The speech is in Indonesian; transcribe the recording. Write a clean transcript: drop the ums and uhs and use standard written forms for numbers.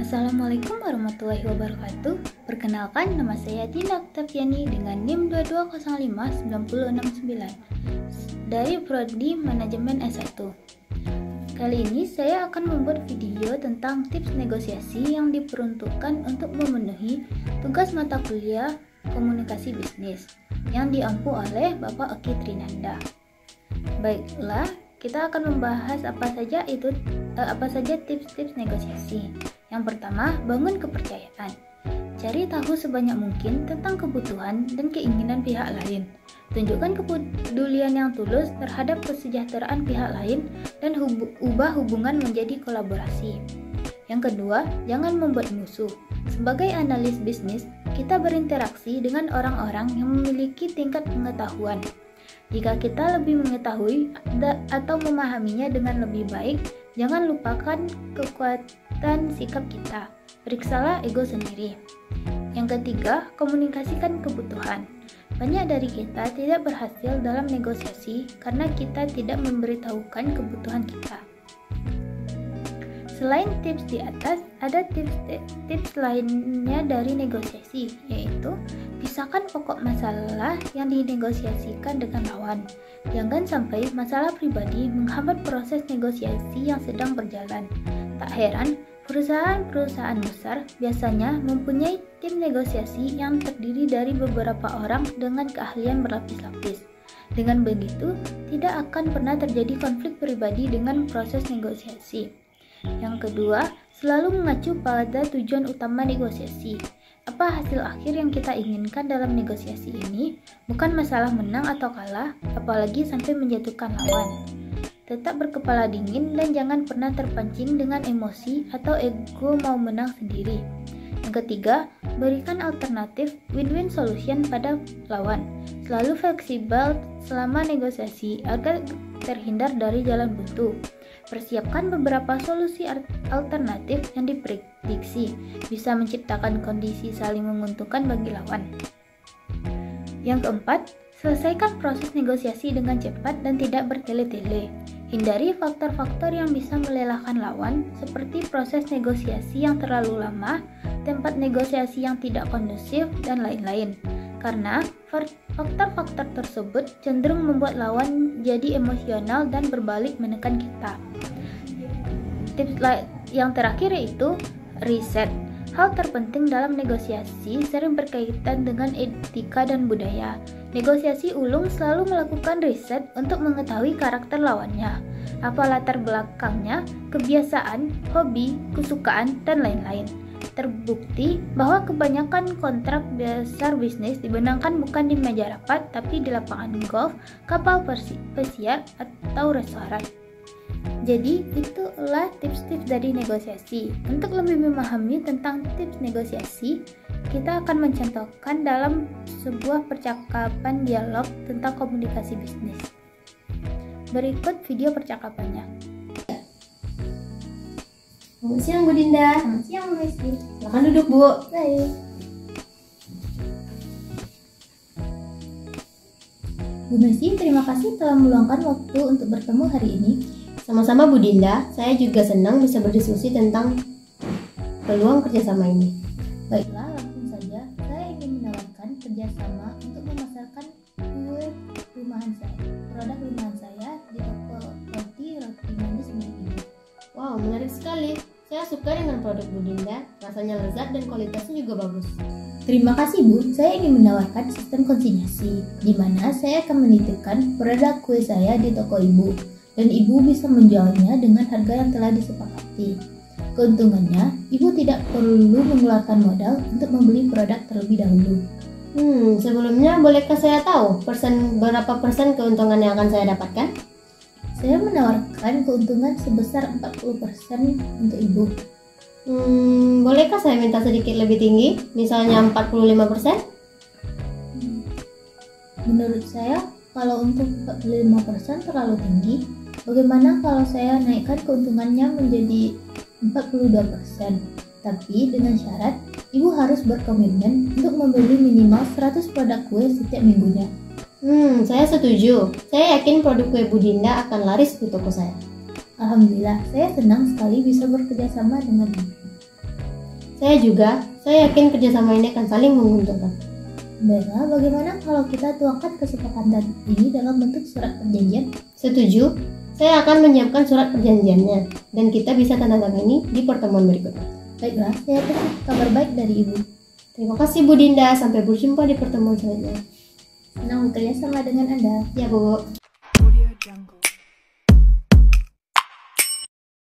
Assalamualaikum warahmatullahi wabarakatuh. Perkenalkan, nama saya Tina Oktaviani dengan NIM 2205969 dari Prodi Manajemen S1. Kali ini saya akan membuat video tentang tips negosiasi yang diperuntukkan untuk memenuhi tugas mata kuliah komunikasi bisnis yang diampu oleh Bapak Oki Trinanda. Baiklah, kita akan membahas apa saja tips-tips negosiasi. Yang pertama, bangun kepercayaan. Cari tahu sebanyak mungkin tentang kebutuhan dan keinginan pihak lain. Tunjukkan kepedulian yang tulus terhadap kesejahteraan pihak lain dan ubah hubungan menjadi kolaborasi. Yang kedua, jangan membuat musuh. Sebagai analis bisnis, kita berinteraksi dengan orang-orang yang memiliki tingkat pengetahuan. Jika kita lebih mengetahui atau memahaminya dengan lebih baik, jangan lupakan kekuatan sikap kita. Periksalah ego sendiri. Yang ketiga, komunikasikan kebutuhan. Banyak dari kita tidak berhasil dalam negosiasi karena kita tidak memberitahukan kebutuhan kita. Selain tips di atas, ada tips lainnya dari negosiasi, yaitu pisahkan pokok masalah yang dinegosiasikan dengan lawan. Jangan sampai masalah pribadi menghambat proses negosiasi yang sedang berjalan. Tak heran, perusahaan-perusahaan besar biasanya mempunyai tim negosiasi yang terdiri dari beberapa orang dengan keahlian berlapis-lapis. Dengan begitu, tidak akan pernah terjadi konflik pribadi dengan proses negosiasi. Yang kedua, selalu mengacu pada tujuan utama negosiasi. Apa hasil akhir yang kita inginkan dalam negosiasi ini? Bukan masalah menang atau kalah, apalagi sampai menjatuhkan lawan. Tetap berkepala dingin dan jangan pernah terpancing dengan emosi atau ego mau menang sendiri. Yang ketiga, berikan alternatif win-win solution pada lawan. Selalu fleksibel selama negosiasi agar terhindar dari jalan buntu. Persiapkan beberapa solusi alternatif yang diprediksi bisa menciptakan kondisi saling menguntungkan bagi lawan. Yang keempat, selesaikan proses negosiasi dengan cepat dan tidak bertele-tele. Hindari faktor-faktor yang bisa melelahkan lawan, seperti proses negosiasi yang terlalu lama, tempat negosiasi yang tidak kondusif, dan lain-lain. Karena faktor-faktor tersebut cenderung membuat lawan jadi emosional dan berbalik menekan kita. Tips yang terakhir yaitu riset. Hal terpenting dalam negosiasi sering berkaitan dengan etika dan budaya. Negosiasi ulung selalu melakukan riset untuk mengetahui karakter lawannya, apa latar belakangnya, kebiasaan, hobi, kesukaan, dan lain-lain. Terbukti bahwa kebanyakan kontrak besar bisnis dibenangkan bukan di meja rapat, tapi di lapangan golf, kapal pesiar, atau restoran. Jadi, itulah tips-tips dari negosiasi. Untuk lebih memahami tentang tips negosiasi, kita akan mencontohkan dalam sebuah percakapan dialog tentang komunikasi bisnis. Berikut video percakapannya. Selamat siang Bu Dinda. Selamat siang Bu Messi. Silakan duduk Bu. Baik. Bu Messi, terima kasih telah meluangkan waktu untuk bertemu hari ini. Sama-sama Bu Dinda, saya juga senang bisa berdiskusi tentang peluang kerjasama ini. Baiklah, langsung saja. Saya ingin menawarkan kerjasama untuk memasarkan kue rumahan saya. Produk rumahan saya di toko roti manis milik Ibu. Wow, menarik sekali. Saya suka dengan produk Bu Dinda, rasanya lezat dan kualitasnya juga bagus. Terima kasih Bu, saya ingin menawarkan sistem konsinyasi, di mana saya akan menitipkan produk kue saya di toko Ibu, dan Ibu bisa menjualnya dengan harga yang telah disepakati. Keuntungannya, Ibu tidak perlu mengeluarkan modal untuk membeli produk terlebih dahulu. Sebelumnya bolehkah saya tahu berapa persen keuntungan yang akan saya dapatkan? Saya menawarkan keuntungan sebesar 40% untuk Ibu. Bolehkah saya minta sedikit lebih tinggi, misalnya 45%? Menurut saya, kalau untuk 45% terlalu tinggi. Bagaimana kalau saya naikkan keuntungannya menjadi 42%? Tapi dengan syarat, Ibu harus berkomitmen untuk membeli minimal 100 produk kue setiap minggunya. Saya setuju. Saya yakin produk kue Bu Dinda akan laris di toko saya. Alhamdulillah, saya senang sekali bisa bekerja sama dengan Ibu. Saya yakin kerjasama ini akan saling menguntungkan. Bella, bagaimana kalau kita tuangkan kesepakatan ini dalam bentuk surat perjanjian? Setuju, saya akan menyiapkan surat perjanjiannya dan kita bisa tanda tangani di pertemuan berikutnya. Baiklah, saya tunggu kabar baik dari Ibu. Terima kasih Bu Dinda, sampai berjumpa di pertemuan selanjutnya. Senang bekerja sama dengan Anda. Ya Bu. Audio Jungle.